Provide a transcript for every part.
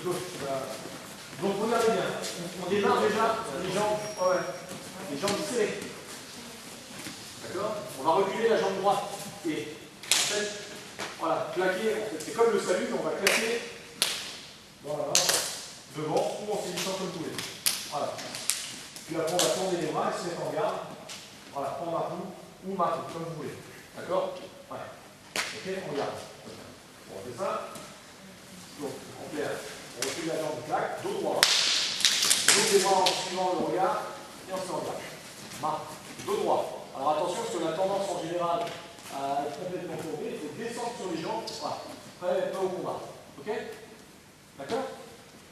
Donc regardez bien, on démarre déjà les jambes, les jambes serrées. D'accord? On va reculer la jambe droite. Et en fait, voilà, claquer, en fait, c'est comme le salut, on va claquer voilà, devant ou en s'élissant comme vous voulez. Voilà. Puis après on va tourner les bras et se mettre en garde. Voilà, prendre un coup ou marteau, comme vous voulez. D'accord? Ouais. Ok, on garde. Bon, on fait ça. Donc, en clair, on recule la jambe, claque, dos droit. On ouvre les bras en suivant le regard et on se regarde. Marque, dos droit. Alors attention, parce qu'on a tendance en général à être complètement courbé, il faut descendre sur les jambes. Voilà. Prêt au combat. Ok? D'accord?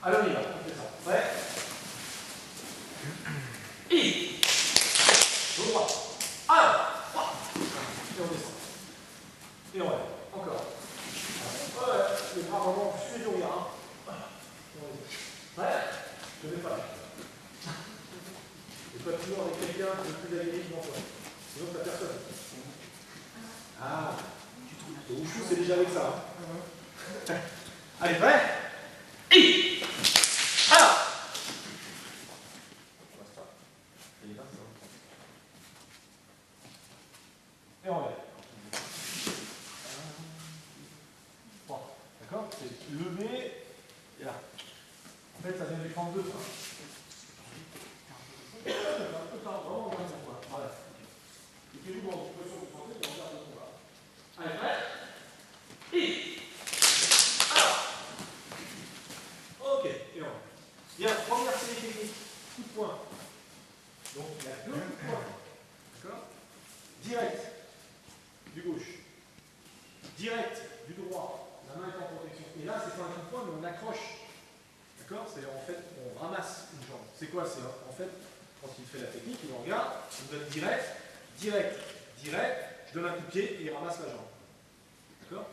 Alors on y va, on fait ça. Prêt? Et dos droit. 1, 3. Et on descend. Et on lève. Encore. Ouais, les bras vraiment suivez le regard. Ouais, je ne vais pas là. Et pas toujours avec quelqu'un qui est plus aguerri devant toi. Sinon, tu n'as personne. Ah, le wushu, c'est déjà avec ça. Hein. Allez, prêt? Et alors et on lève. Bon, d'accord? C'est lever et là. En fait, ça vient du 32. Voilà. Et puis, nous, en situation de santé, on regarde le combat. Allez, prêt? Et alors ok, et on. Bien, première série technique. Coup de poing. Donc, il y a deux coups de poing. D'accord? Direct du gauche. Direct du droit. La main est en protection. Et là, c'est pas un coup de poing, mais on accroche. D'accord? C'est-à-dire, en fait, on ramasse une jambe. C'est quoi? C'est en fait, quand il fait la technique, il regarde, il me donne direct, direct, direct, je donne un coup de pied et il ramasse la jambe. D'accord?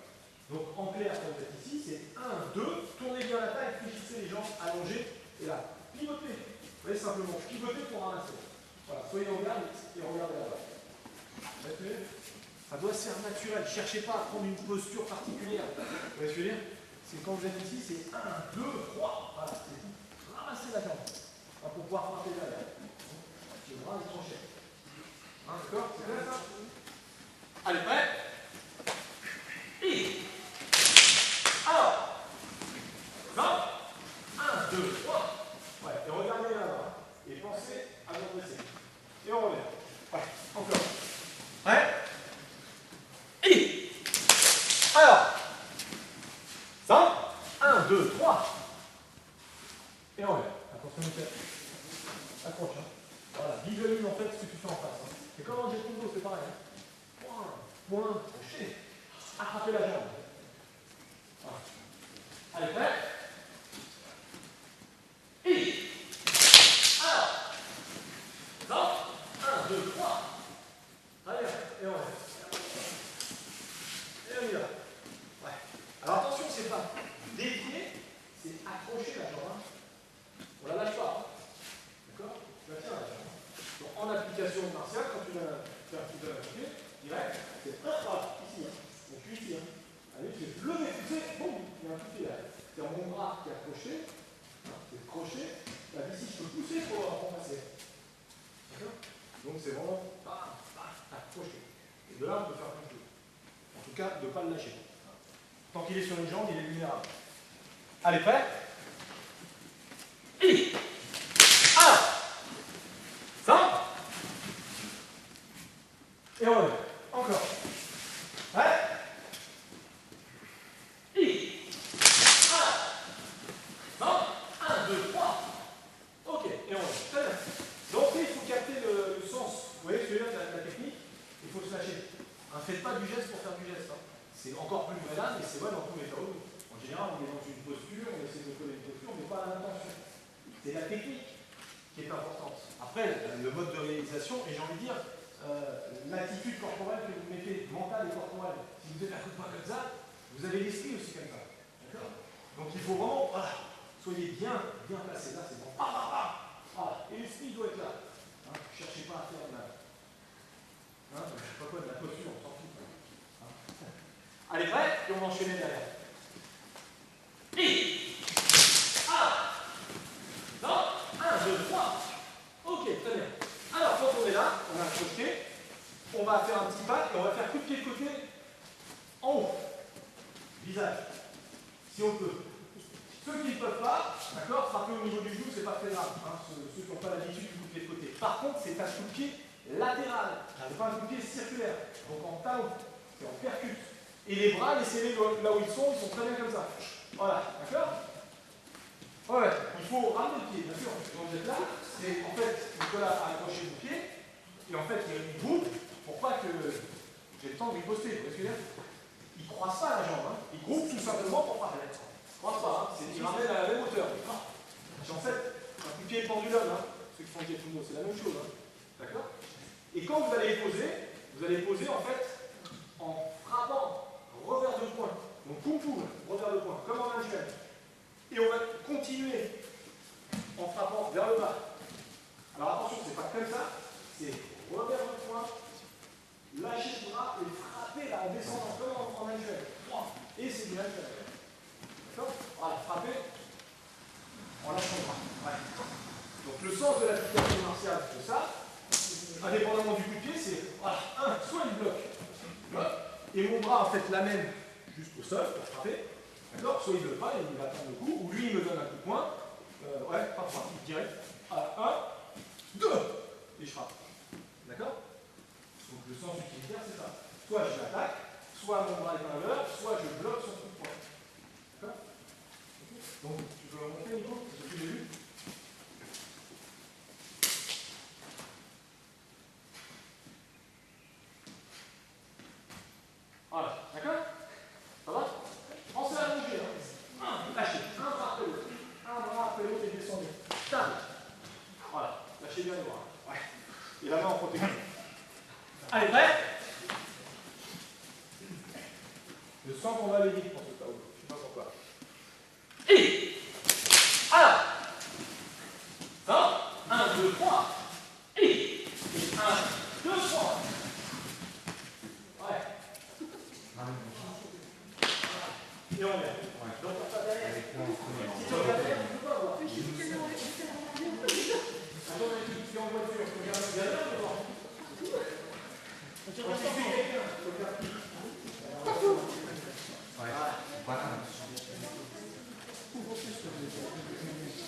Donc, en clair, comme vous êtes ici, c'est 1, 2, tournez bien la taille, fléchissez les jambes allongées, et là, pivotez. Vous voyez, simplement, pivotez pour ramasser. Voilà, soyez en garde et regardez là-bas. Ça doit se faire naturel. Ne cherchez pas à prendre une posture particulière. Vous voyez ce que je veux dire? C'est quand vous êtes ici, c'est 1, 2, 3. Voilà, c'est tout. Ramassez la jambe. Pour pouvoir frapper derrière. Le bras est tranché. Hein, d'accord? C'est bien ça? Allez, prêt? Et alors 20, 1, 2, 3. Ouais, et regardez là-bas. Et pensez à vous dresser. Et on revient. Ouais, encore. Ouais. Et alors 1, 1, 2, 3. Et on revient. Attention, Michel. Accroche. Hein. Voilà, visualise en fait ce que tu fais en face. Hein. C'est comme un jet de dos, c'est pareil. Hein. Point, crochet. Attrapez la jambe. Voilà. Allez, prêt? Et alors 1, 2, 3. Allez, et on revient. Et on y va. Ouais. Alors attention, c'est pas dévier, c'est accrocher la jambe. Hein. On la lâche pas. Hein. D'accord? Tu la tiens la jambe. Donc en application martiale, quand tu la appliquer, direct, c'est voilà, ici. Hein. Donc ici. Hein. Allez, c'est lever, pousser, boum, il y a un coup de pied là. C'est mon bras qui est accroché, hein, c'est crochet. Là, ici, je peux pousser pour remplacer. D'accord? Donc c'est vraiment accroché. Et de là, on peut faire plein de choses. En tout cas, de ne pas le lâcher. Tant qu'il est sur une jambe, il est vulnérable. Allez, prêt? Et alors 100. Et on revient. Encore. Ouais. Et alors 1, 2, 3. Ok, et on revient. Très bien. Donc il faut capter le sens. Vous voyez ce que je veux dire, la technique? Il faut se lâcher. Ne faites pas du geste pour faire du geste. Hein. C'est encore plus malade, mais c'est vrai dans tous les cas. En général, on est dans une posture, on essaie de coller une posture, mais pas à l'intention. C'est la technique qui est importante. Après, le mode de réalisation, et j'ai envie de dire, l'attitude corporelle que vous mettez, mentale et corporelle. Si vous êtes un coup de poing comme ça, vous avez l'esprit aussi comme ça. D'accord? Donc il faut vraiment, voilà, soyez bien placé. Là, c'est bon. Voilà. Et l'esprit doit être là. Hein, ne cherchez pas à faire de la, hein, je sais pas quoi, de la posture, on s'en fout. Hein. Allez, prêt? Et on va enchaîner derrière. Et Ceux qui ne peuvent pas, d'accord, frapper au niveau du genou, c'est pas très grave. Hein, ceux qui n'ont pas l'habitude du coup de pied de côté. Par contre, c'est un coup de pied latéral. C'est pas un coup de pied circulaire. Donc en talon, c'est en percute. Et les bras, laissez-les là où ils sont très bien comme ça. Voilà, d'accord? Ouais, il faut ramener le pied, bien sûr. Quand vous êtes là, c'est en fait, Nicolas a accroché le pied, et en fait, il bouge pour pas que j'ai le temps de lui poster. Vous voyez ce que je veux dire? Il ne croise pas la jambe, hein. Il groupe tout simplement pour pas faire. Il ne croise pas, hein. Il ramène à la même hauteur. En fait, un coup de pied pendulum, hein. Ceux qui font le Jetsumbo, c'est la même chose. Hein. D'accord? Et quand vous allez poser en fait en frappant revers de poing. Donc poum poum, revers de poing, comme en manuel. Et on va continuer en frappant vers le bas. Alors attention, c'est pas comme ça, c'est revers de poing, lâcher le bras et frapper là en descendant comme en manuel. Et c'est du manuel. D'accord? Voilà, frapper en lâchant le bras. Ouais. Donc le sens de l'application martiale, c'est ça. Indépendamment du coup de pied, c'est voilà, soit il bloque, et mon bras en fait l'amène jusqu'au sol pour frapper, d'accord? Soit il ne veut pas, il va attendre le coup, ou lui il me donne un coup de poing, ouais, pas frappe, direct, voilà, 1, 2, et je frappe, d'accord? Donc le sens utilitaire c'est ça, soit je l'attaque, soit mon bras est à l'heure, soit je bloque son coup de poing, d'accord? Donc tu peux le remonter Nico, c'est ce que j'ai vu. Voilà, d'accord? Ça va? Pensez à bouger, hein. Lâchez, un bras après l'autre. Un bras après l'autre et descendez. Stable. Voilà, lâchez bien les bras. Ouais. Et la main en protection. Allez, prêt? Je sens qu'on va aller vite pour ce KO. Je sais pas pourquoi. Et alors, ça va? 1, 2, 3. Et 1, 2, 3. Ouais. Et on vient. Donc, on va derrière. Si tu regardes derrière, tu peux pas voir. Attends, tu es en voiture. Tu regardes derrière, tu vois.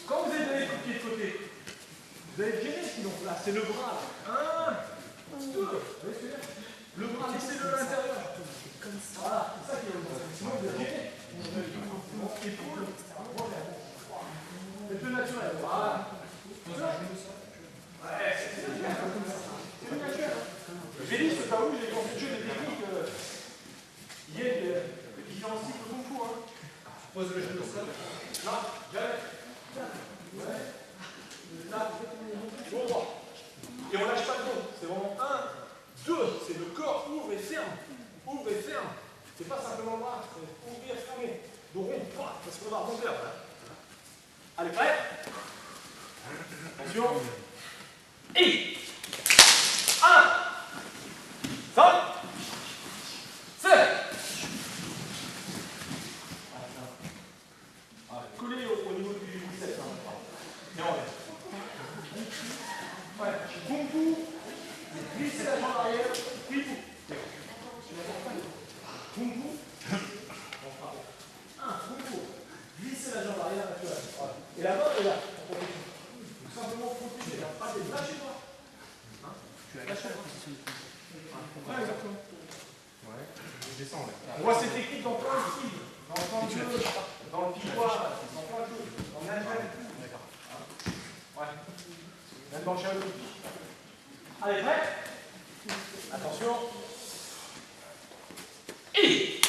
Quand vous êtes donné coup de pied de côté, vous allez gêner sinon. Là, c'est le bras. 1, 2. Vous voyez ce que je veux dire? Le bras, laissez-le à l'intérieur. Voilà, c'est ça qui est le bon. Sinon, vous êtes gêné. Épaule. C'est plus naturel. Voilà. Ouais, c'est plus naturel. J'ai dit ce cas où j'ai constitué des techniques qui différencient le bon coup. Hein. Pose le genou au sol. Là, jamais. Ouais. Là, bon droit. Et on lâche pas le dos. C'est vraiment 1, 2. C'est le corps ouvre et ferme. Ouvre et ferme. C'est pas simplement le bras. C'est ouvrir, fermer. Dos rond. Parce qu'on va rebondir. Allez, prêt? Attention. Et 1, 5, 7. Collez au niveau du biceps. Et on revient. Ouais. Bon coup. Glissez la jambe arrière. Puis coup. Bon coup. On frappe. 1, bon coup. Glissez la jambe arrière naturelle. Voilà. Et la main est là. Donc simplement protéger. Pas de lâchez-toi. Hein? Tu as lâché la position. Ouais, exactement. Ouais. Je descends là. On voit ces techniques dans plein de styles. Dans le jeu, dans le pivois, dans plein de choses. Dans le naturel. D'accord. Ouais. Même dans le chien. Allez, prêt? Attention. Et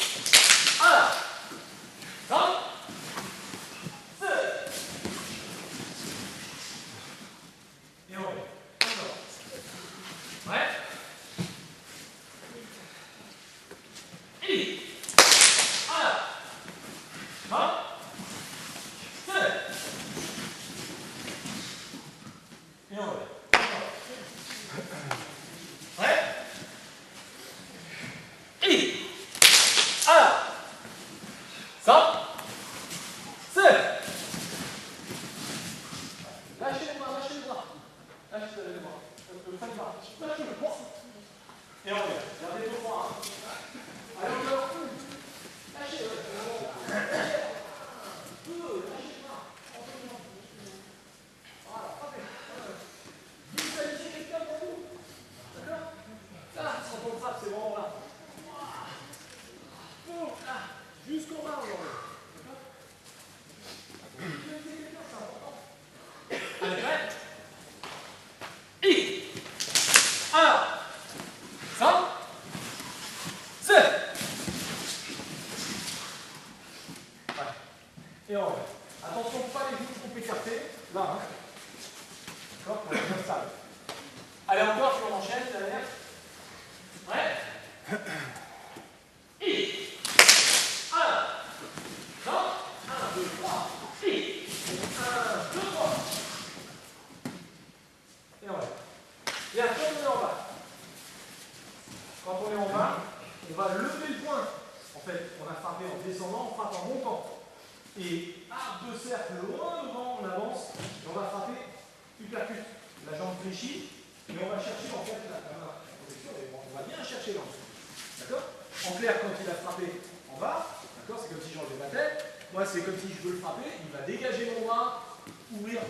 1, 5, 7. Et on revient. Ouais. Et 1, 5, 7. Et on revient. Ouais. Et 1, 5, 7. Lâchez les bras, lâchez les bras. Lâchez les bras. Lâchez les bras. Lâchez le poids. Et on revient. Gardez le poids. Allez encore. Lâchez. Lâchez. Attention, pas les genoux trop écartés. Là, hein. D'accord, pour être bien stable. Allez, encore, puis on enchaîne, derrière. Prêt? Et 1, 2, 1, 2, 3, et 1, 2, 3. Et on va. Et après, on est en bas. Quand on est en bas, on va lever le poing. En fait, on a frappé en descendant, on frappe en montant. Et arc de cercle loin devant, on avance, et on va frapper uppercut. La jambe fléchie, et on va chercher en fait la protection, et on va bien chercher l'angle. D'accord? En clair, quand il a frappé en bas, d'accord, c'est comme si j'enlevais ma tête. Moi, c'est comme si je veux le frapper, il va dégager mon bras, ouvrir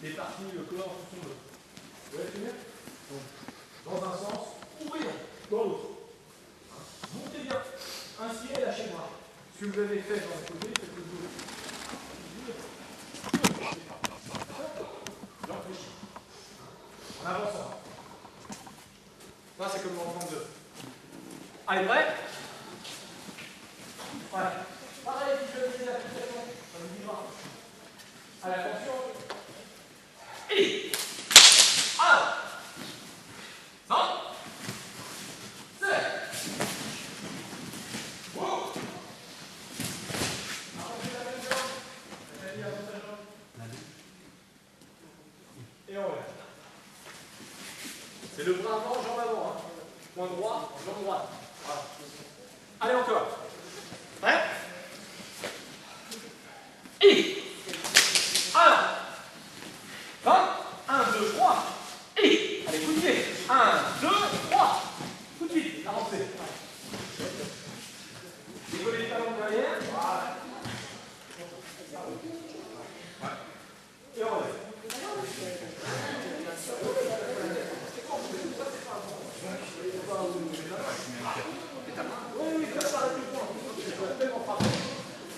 les parties, le corps, tout son dos. Vous voyez ce que je veux dire? Donc, dans un sens, ouvrir, dans l'autre. Montez bien, inspirez, lâchez le bras. Ce que vous avez fait dans le côté, c'est que vous en avançant. Là, c'est comme dans le temps 2. Allez, prêt? Voilà. Pareil, si je faisais l'application, ça vous dit pas. Allez, attention. Et 1, 5, 7. Wow. Avancez la même jambe. Nathalie, avance la jambe. Et on relève. C'est le bras avant, jambe avant. Hein. Point droit, jambe droite. Voilà. Allez, encore. Prêt? Et 1, 2, 3. Et allez, coup de pied. 1, 2, 3. Coup de pied. Avancez. Décollez les talons derrière. Voilà. Et on relève. Oui, ça s'arrête le point. Il faut tellement frapper.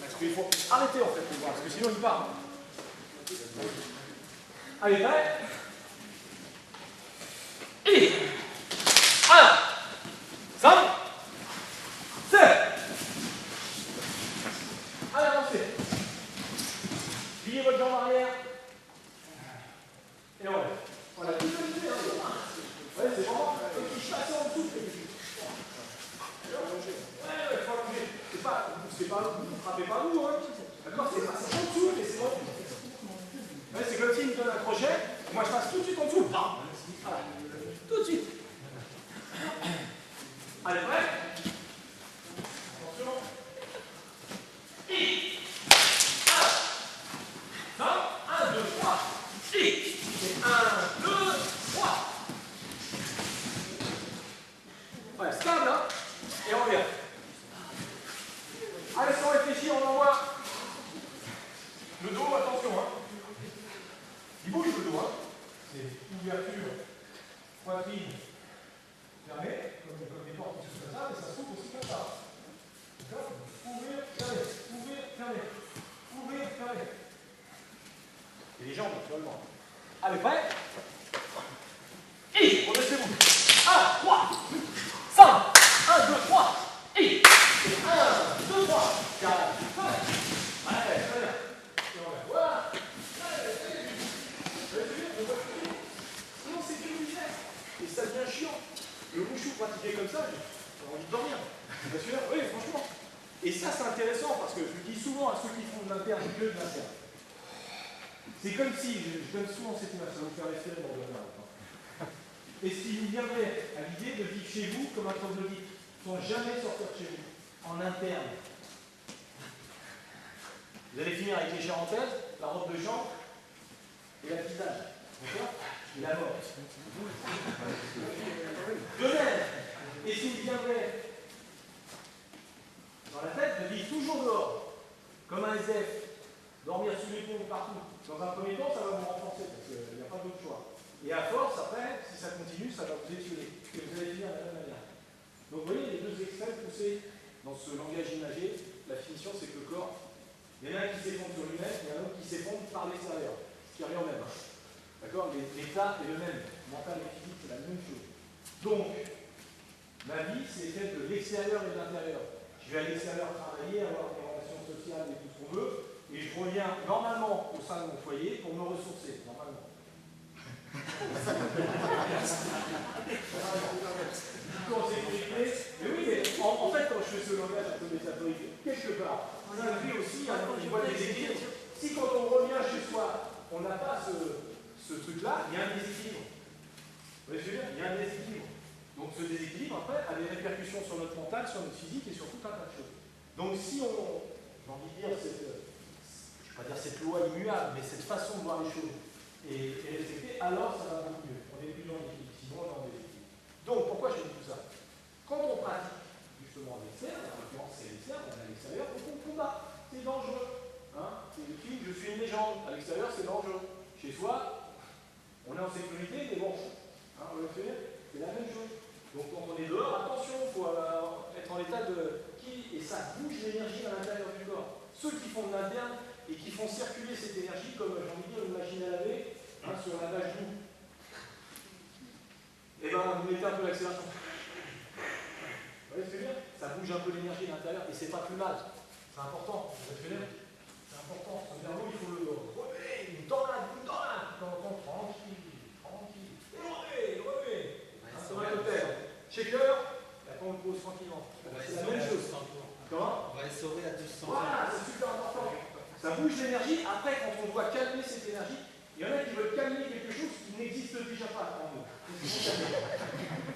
Parce qu'il faut arrêter en fait le bras, parce que sinon il part. Allez, prêt? Et 1, 5, 7. Allez, avancez. Pliez votre jambe arrière. Et on relève. Voilà, tout le monde. Ouais, c'est vraiment comme si je passais en dessous. Ouais, il faut allonger. Vous ne frappez pas vous, hein. D'accord? C'est passé en dessous, mais c'est bon. Ouais, c'est comme s'il me donne un crochet, moi je passe tout de suite en dessous. Voilà. Tout de suite. Allez, prêt? Attention. Et 1, 1, 2, 3. Et 1, 2, 3. Ouais, stable, hein? Et on revient. Allez, sans réfléchir, on envoie. Le dos, attention, hein. Il bouge le dos, hein. C'est ouverture, poitrine fermée, comme des portes qui sont comme ça, mais ça s'ouvre aussi comme ça. D'accord? Ouvrir, fermer, ouvrir, fermer, ouvrir, fermer. Et les jambes, naturellement. Allez, prêt? Et redressez-vous. 1, 3, 5, 1, 2, 3. Et 1, 2, 3, 4, 5. Allez, très bien. Et on va. Voilà. Sinon, c'est du business. Et ça devient chiant. Le mouchou pratiqué comme ça, j'ai envie de dormir. Bien sûr, oui, franchement. Et ça, c'est intéressant parce que je dis souvent à ceux qui font de l'interne que de l'interne. C'est comme si, je donne souvent cette image, ça va vous faire respirer dans le regard. Et si vous viendrez à l'idée de vivre chez vous comme un troglodyte, sans jamais sortir de chez vous, en interne. Vous allez finir avec les charentaises, la robe de chambre et la visage. D'accord? Et la mort. De même, et si vous viendrez dans la tête de vivre toujours dehors, comme un SF, dormir sous les ponts partout, dans un premier temps, ça va vous renforcer, parce qu'il n'y a pas d'autre choix. Et à force, après, si ça continue, ça va vous étudier. Et vous allez finir de la même manière. Donc vous voyez, les deux extrêmes poussés dans ce langage imagé, la finition, c'est que le corps, il y en a un qui s'effondre sur lui-même, il y en a un autre qui s'effondre par l'extérieur. Ce qui revient au même. D'accord? L'état est le même. Mental et physique, c'est la même chose. Donc, ma vie, c'est faite de l'extérieur et de l'intérieur. Je vais à l'extérieur travailler, avoir des relations sociales et tout ce qu'on veut. et je reviens normalement au sein de mon foyer pour me ressourcer, normalement. En sécurité, mais oui, mais en fait, quand je fais ce langage un peu métaphorique, quelque part, on a vu aussi, on voit des équilibres. Si quand on revient chez soi, on n'a pas ce truc-là, il y a un déséquilibre. Vous voyez ce que je veux dire? Il y a un déséquilibre. Donc ce déséquilibre, après, a des répercussions sur notre mental, sur notre physique et sur tout un tas de choses. Donc si on, j'ai envie de dire, je ne vais pas dire cette loi immuable, mais cette façon de voir les choses est respectée, alors ça va beaucoup mieux. On est plus dans l'équilibre, sinon on est en déséquilibre. Donc pourquoi je dis tout ça? Quand on pratique justement à l'extérieur, en l'occurrence c'est l'extérieur, on est à l'extérieur, donc on combat, c'est dangereux. Hein, je suis une légende, à l'extérieur c'est dangereux. Chez soi, on est en sécurité, mais bon, hein, on le fait, c'est la même chose. Donc quand on est dehors, attention, il faut être en état de qui, et ça bouge l'énergie à l'intérieur du corps. Ceux qui font de l'interne et qui font circuler cette énergie, comme j'ai envie de dire une machine à laver, hein, sur un lavage doux, et bien vous mettez un peu l'accélération. Vous voyez ce que je veux dire? Ça bouge un peu l'énergie à l'intérieur et c'est pas plus mal. C'est important, vous voyez ce que je veux dire? C'est important. Son cerveau, il faut le remuer, une tornade, tranquille. Et remuer. Ça va le faire. Shaker, et après on le pose tranquillement. C'est la même chose. Comment? On va essorer à 200. Voilà, c'est super important. Ça bouge l'énergie. Après, quand on doit calmer cette énergie, il y en a qui veulent calmer quelque chose qui n'existe déjà pas en nous.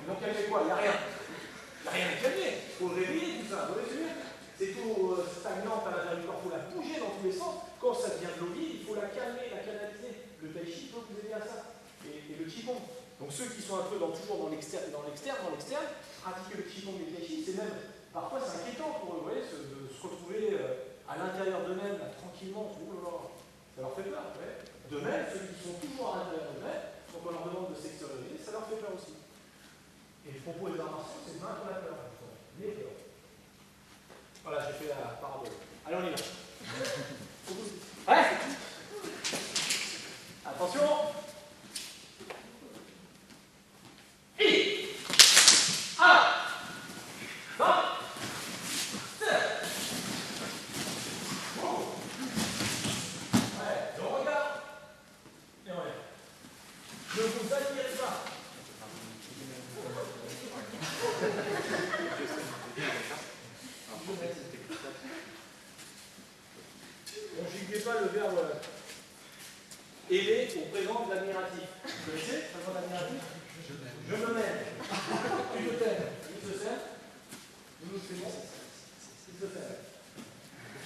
Donc calmer quoi? Il n'y a rien. Il n'y a rien à calmer. Il faut le réveiller tout ça. Vous voyez ce que je veux dire? C'est tout stagnant à l'intérieur du corps. Il faut la bouger dans tous les sens. Quand ça devient de l'eau vide, il faut la calmer, la canaliser. Le tai chi peut vous aider à ça. Et le qigong. Donc ceux qui sont un peu toujours dans l'externe, pratiquer le qigong et le tai chi, c'est même parfois c'est inquiétant pour eux, vous voyez, de se retrouver à l'intérieur d'eux-mêmes, tranquillement, ça leur fait peur. Ouais. De même, ceux qui sont toujours à l'intérieur d'eux-mêmes, quand on leur demande de s'extérioriser, ça leur fait peur aussi. Et le propos des arts martiaux, c'est de vaincre la peur, justement. Les peurs. Voilà, j'ai fait la parabole. Allez, on y va. Ouais. Attention. Et. Ah. Non. Ouais, je regarde. Et on est. Ne vous admirez pas. Conjuguez pas le verbe aimer au présent de l'admiratif. Vous connaissez le présent de l'admiratif? Je me mène. Tu te t'aimes. Il se sert. Nous c'est bon. Il se sert.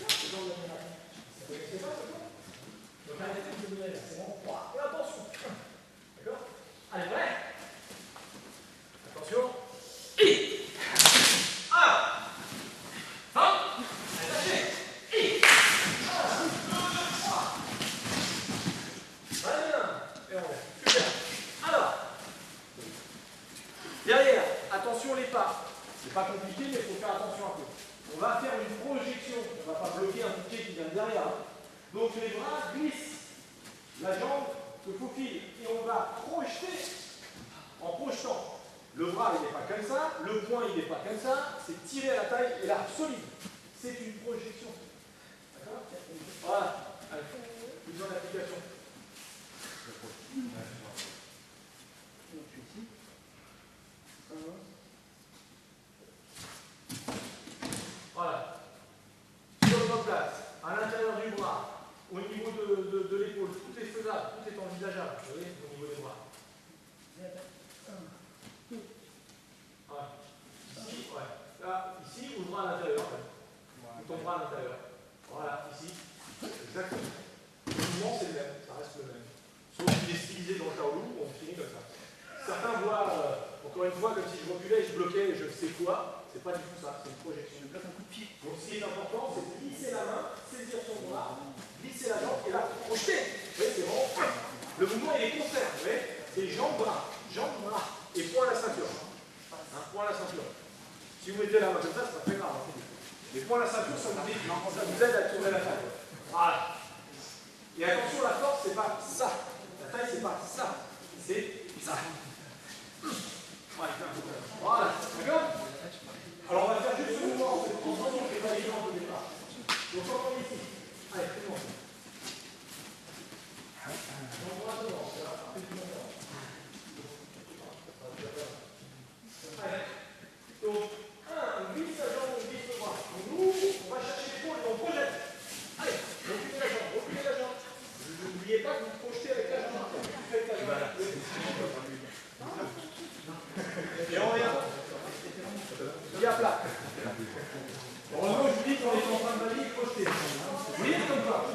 C'est dans l'admiratif. Vous connaissez pas ce mot? Donc arrêtez de me mettre. C'est bon. Et attention. D'accord? Allez, prêt? Attention. Et. Ah. Hop. Allez, lâchez. Et. Allez, bien. Et on revient. Super. Alors. Derrière, attention les pas. C'est pas compliqué, mais il faut faire attention un peu. On va faire une projection. On ne va pas bloquer un pied qui vient derrière. Donc les bras glissent. La jambe se faufile. Et on va projeter en projetant. Le bras, il n'est pas comme ça. Le poing, il n'est pas comme ça. C'est tiré à la taille et là, solide. C'est une projection. D'accord? Voilà. Allez. Besoin d'application. Voilà. Sur notre place, à l'intérieur du bras, au niveau de l'épaule, tout est faisable, tout est envisageable, vous voyez, au niveau des bras. Voilà. Ici, ouais. Là, ici, ou le bras à l'intérieur. Ou ton bras à l'intérieur. Voilà, ici. Exactement. Le mouvement, c'est le même, ça reste le même. Sauf qu'il est stylisé dans le Shaolin, on finit comme ça. Certains voient, encore une fois, comme si je reculais, je bloquais, je sais quoi. C'est pas du tout ça, c'est une projection. Je bloque un coup de pied. Donc ce qui est important, c'est de glisser la main, saisir son bras, glisser la jambe et là, projeter. Vous voyez, c'est vraiment. Le mouvement, il est contraire, vous voyez. C'est jambe-bras, et point à la ceinture. Un point à la ceinture. Si vous mettez la main comme ça, c'est pas très grave. Les points à la ceinture, ça vous aide à tourner la taille. Voilà. Et attention, la force, c'est pas ça. La taille, c'est pas ça. C'est ça. Voilà. D'accord? Alors, on va faire juste ce mouvement. En fait, on ne fait pas les jambes au départ. Donc, on est ici. Allez, c'est bon.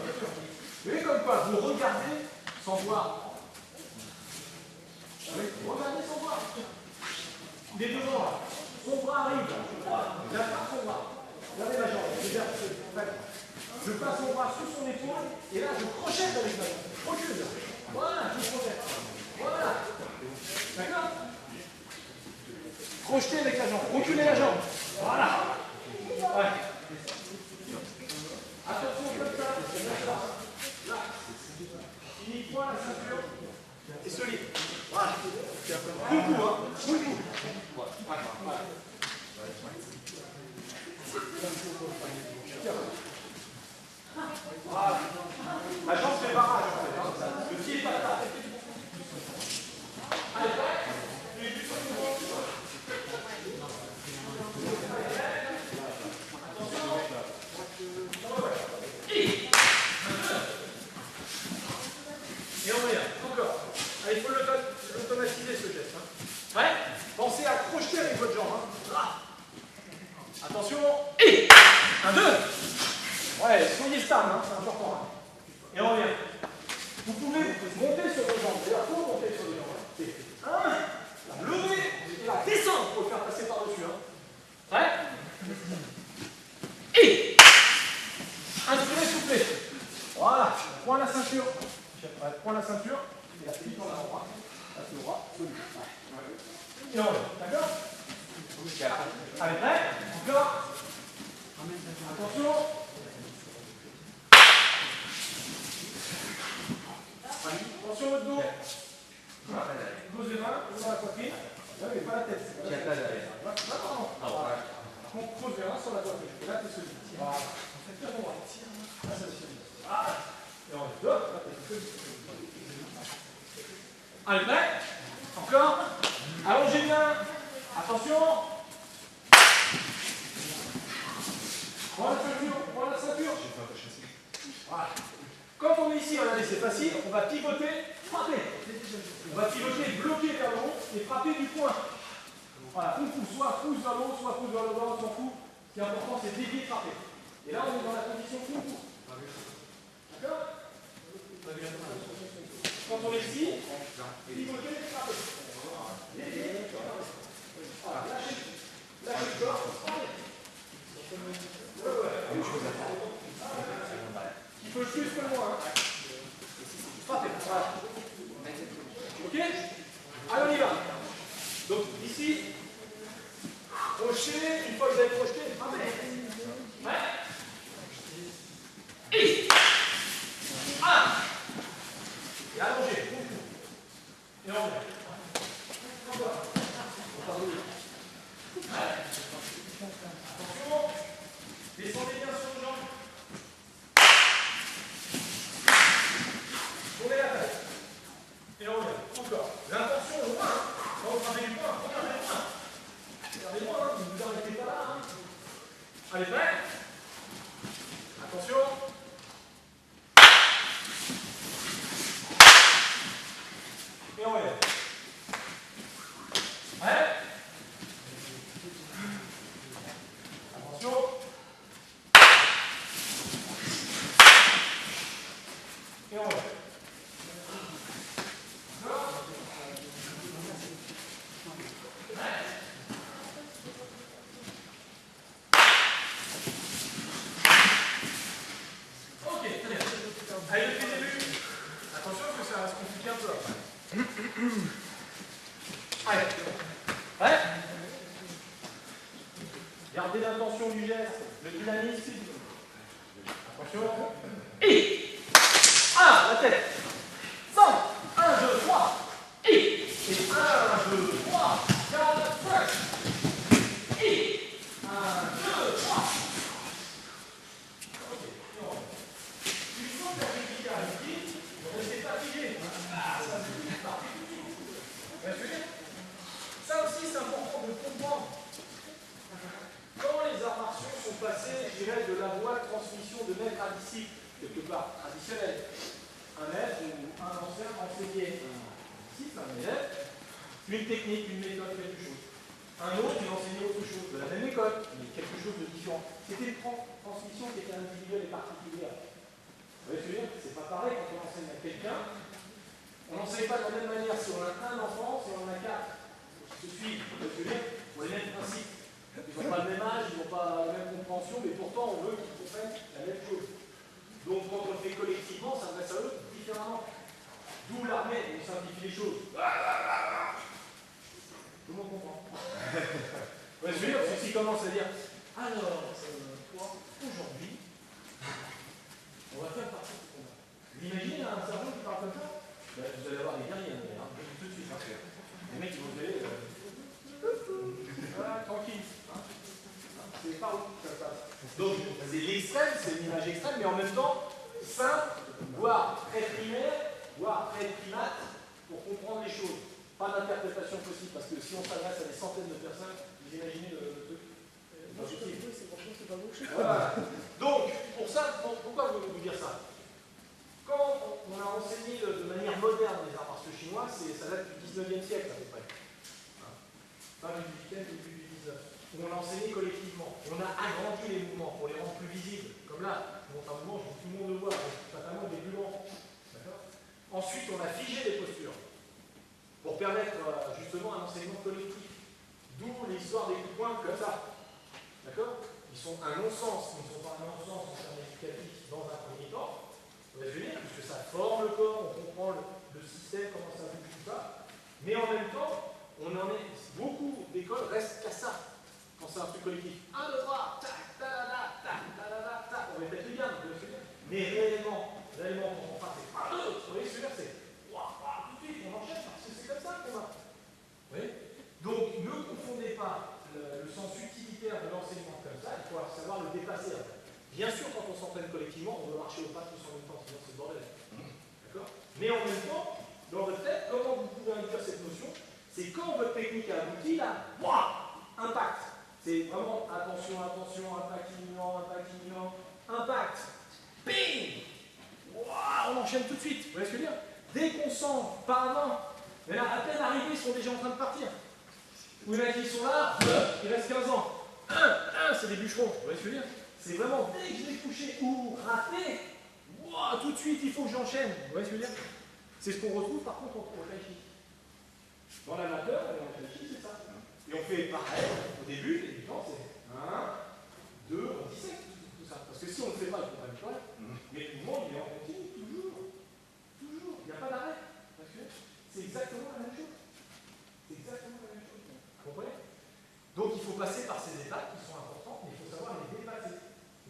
bien sûr. Vous voyez comme quoi, vous regardez sans voir. Oui, regardez son bras. Il est devant là. Son bras arrive. Il attrape son bras. Regardez ma jambe. Je passe mon bras sous son épaule et là je crochette avec ma jambe. Je recule. Voilà, je crochette. Voilà. D'accord? Crochetez avec la jambe. Reculez la jambe. Voilà. Ouais. Attention comme ça. Là. Uniquement la ceinture. Et solide. Voilà. Tout le coup, hein. Tout le coup. Voilà. Voilà. La jambe fait barrage. Le pied est pas là. Allez, et on revient. Encore. Allez, il faut l'automatiser ce geste. Hein. Ouais. Pensez à crocheter avec votre jambe. Hein. Attention. Et 1, 2. Ouais, soyez stable, hein, c'est important. Et on revient. Vous pouvez monter sur vos jambes. D'ailleurs, il faut monter sur les jambes. La lever et la descendre pour le faire passer par-dessus. Hein. Ouais. Et inspirez, soufflez. Voilà. Point la ceinture. Ouais, point la ceinture. Et la petite en avant. Là, c'est le bras. Solide. Ouais. Et on revient. D'accord? Allez, prêt? Encore. Attention. Attention votre dos. Pose les mains, dans la poitrine. Là, mais pas la tête. Non. On pose les mains sur la poitrine. Et là, t'es solide. Voilà. Tire ton bras. Là, c'est solide. Voilà. Et on reste. Là, t'es solide. Allez, prêt? Encore. Allongez bien. Attention. Prends la ceinture. Prends la ceinture. Voilà. Quand on est ici, regardez, c'est facile, on va pivoter, frapper. On va pivoter, bloquer vers le haut et frapper du poing. Voilà, soit pouce vers le haut, soit pouce vers le bas, on s'en fout. Ce qui est important, c'est dévier, frapper. Et là, on est dans la condition kung-fu. D'accord? Quand on est ici, pivoter, frapper. Voilà, lâchez le corps, frappez. Il faut plus que moi. Hein. Frappez. Voilà. Ok? Allez, on y va. Donc, ici, crochet, une fois que vous avez projeté, frappez. Ouais. Et 1. Et allongez. Et on revient. Encore. Ouais. Attention. Descendez bien sur vos jambes. Tournez la tête. Et on revient. Encore. L'intention loin. Quand vous frappez du poing, regardez loin. Regardez loin, hein. Vous ne vous arrêtez pas là. Hein. Allez, prêt? Attention. Et on revient. Ouais. Attention. Et on revient. Ok, très bien. Allez, depuis le début. Attention parce que ça va se compliquer un peu après. Allez. Ouais. Gardez l'intention du geste, le dynamisme. Attention. Et 1, la tête. 5, 1, 2, 3. Et 1, 2, 3, 4, 5. Et 1, 2, 3. Ok, et on revient. Une fois que la technique arrive, vous restez fatigué. Ah, ça c'est parti. Vous voyez? Ça aussi, c'est important de comprendre. Quand les arts martiaux sont passés, je dirais, de la voie de transmission de maître à disciple, quelque part traditionnel, un maître ou un ancien enseignait un disciple, un élève, une technique, une méthode, quelque chose. Un autre, il enseignait autre chose, de la même école, mais quelque chose de différent. C'était une transmission qui était individuelle et particulière. Vous sera pareil quand on enseigne à quelqu'un. On n'enseigne pas de la même manière si on a un enfant, si on en a 4. Ils se suivent, vous voyez, pour les mêmes principes. Ils n'ont pas le même âge, ils n'ont pas la même compréhension, mais pourtant on veut qu'ils comprennent la même chose. Donc quand on le fait collectivement, ça s'adresse à eux différemment. D'où l'armée, on simplifie les choses. Tout le monde comprend. Ouais, je veux dire, parce que s'ils commencent à dire, alors, toi, aujourd'hui, on va faire partie du combat. Vous imaginez un sergent qui parle comme ça? Ben, vous allez avoir des guerriers, hein, tout de suite. Hein. Les mecs, ils vont se lever. Voilà, tranquille. Hein. C'est par où ça se passe. Donc, c'est l'extrême, c'est une image extrême, mais en même temps, simple, voire très primaire, voire très primate, pour comprendre les choses. Pas d'interprétation possible, parce que si on s'adresse à des centaines de personnes, vous imaginez le truc. Voilà. Donc, pour ça, pourquoi je veux vous dire ça? Quand on a enseigné de manière moderne les arts martiaux chinois, ça date du 19e siècle à peu près. Fin du 18e, début du 19e. Où on a enseigné collectivement. On a agrandi les mouvements pour les rendre plus visibles. Comme là, je montre un mouvement, je veux que tout le monde le voit, fatalement il est plus grand. Ensuite, on a figé les postures pour permettre justement un enseignement collectif. D'où l'histoire des coups de poing comme ça. D'accord? Ils sont un non-sens, ils ne sont pas un non-sens en termes éducatifs dans un premier temps. Vous voyez ce que je veux dire? Puisque ça forme le corps, on comprend le système, comment ça bouge, tout ça. Mais en même temps, on en est. Beaucoup d'écoles restent qu'à ça. Quand c'est un truc collectif. 1, 2, 3, tac, ta-da-da, tac, ta-da-da, tac. On répète les gammes, vous voyez ce que je veux dire? Mais réellement, quand on passe, c'est 1, 2, vous voyez ce que je veux dire? C'est tout de suite, on enchaîne parce que c'est comme ça qu'on a. Vous voyez? Donc, ne confondez pas le sens utilitaire de l'enseignement comme ça, il faut savoir le dépasser. Bien sûr, quand on s'entraîne collectivement, on doit marcher au pas tous en même temps, sinon c'est le bordel. D'accord? Mais en même temps, dans votre tête, comment vous pouvez induire cette notion? C'est quand votre technique a abouti, là, impact. C'est vraiment attention, impact imminent, impact. Bing! On enchaîne tout de suite. Vous voyez ce que je veux dire? Dès qu'on sent, pas avant, mais là, à peine arrivés, ils sont déjà en train de partir. Ou les mecs qui sont là, il reste 15 ans. C'est des bûcherons. Vous voyez ce que je veux dire? C'est vraiment, dès que je l'ai touché ou raté, tout de suite, il faut que j'enchaîne. Vous voyez ce que je veux dire? C'est ce qu'on retrouve par contre au tai chi. Dans l'amateur et dans le tai chi, c'est ça. Et on fait pareil, au début, les débutants, c'est 1, 2, on dissèque tout ça. Parce que si on ne le fait pas, il ne faut pas le faire. Mais le mouvement, il est en continu, toujours. Toujours. Il n'y a pas d'arrêt. Parce que c'est exactement la même chose. C'est exactement la même chose. Vous comprenez? Donc il faut passer par ces étapes qui sont importantes, mais il faut savoir les dépasser.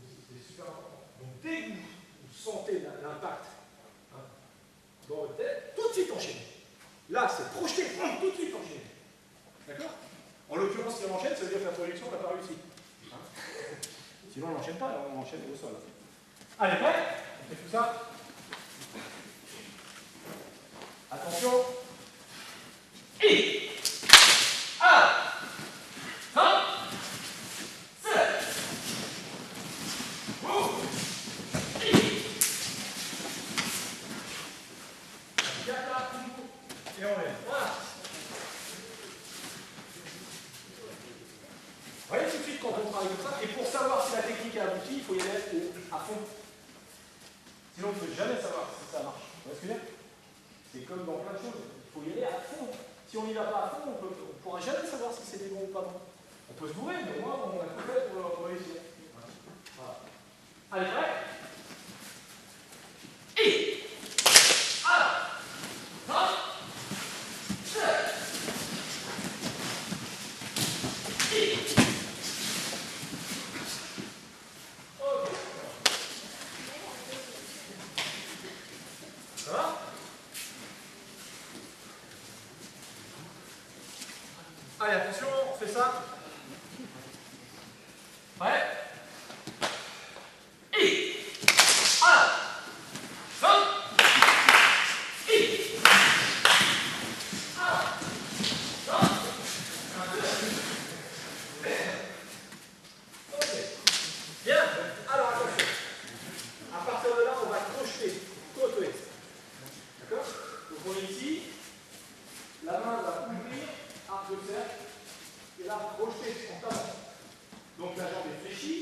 C'est super important. Donc dès que vous sentez l'impact dans votre tête, tout de suite enchaîner. Là, c'est projeter, tout de suite enchaîner. D'accord? En l'occurrence, si on enchaîne, ça veut dire que la projection n'a pas réussi. Sinon, on n'enchaîne pas, on enchaîne au sol. Allez, prêt? On fait tout ça. Attention. Et 1, 2, 7, 8, et on est. Voilà. Vous voyez tout de suite quand on travaille comme ça, et pour savoir si la technique a abouti, il faut y aller à fond. Sinon, on ne peut jamais savoir si ça marche. Vous voyez ce que je veux dire? C'est comme dans plein de choses. Il faut y aller à fond. Si on n'y va pas à fond, on ne pourra jamais savoir si c'était bon ou pas bon. On peut se bourrer, mais au moins, on a tout fait pour réussir. Voilà. Allez, prêt? Et 1, 2, 7, 8. Ok. Ça va? Allez, attention, on fait ça. Prêt? Et 1, 2, et 1, 2, ok. Bien. Alors attention. À partir de là, on va crocheter, côté. D'accord? Donc on est ici. La main va ouvrir, arc de cercle, et là, crocheter en talon. Donc la jambe est fléchie.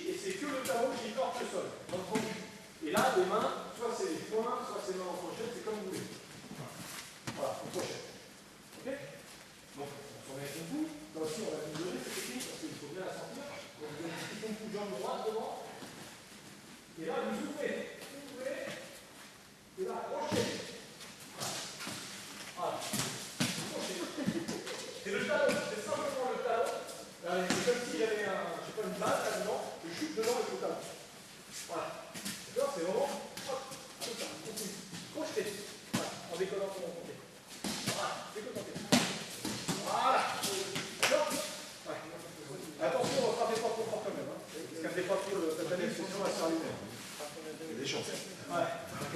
et voilà, en décollant ton pied. Voilà, décolle ton pied. Voilà. D'accord? Ouais. Attention, ne frappez pas trop fort quand même. Hein. Parce qu'elle ne fait pas trop le tatami, sinon elle va se faire allumer. Il y a des chances. Ouais.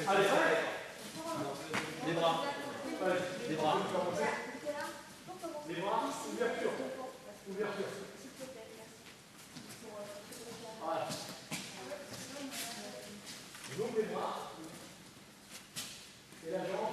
Allez, allez. Les bras. Allez, les bras. Les bras, ouverture. Ouverture. Voilà. Donc les bras. Et la jambe.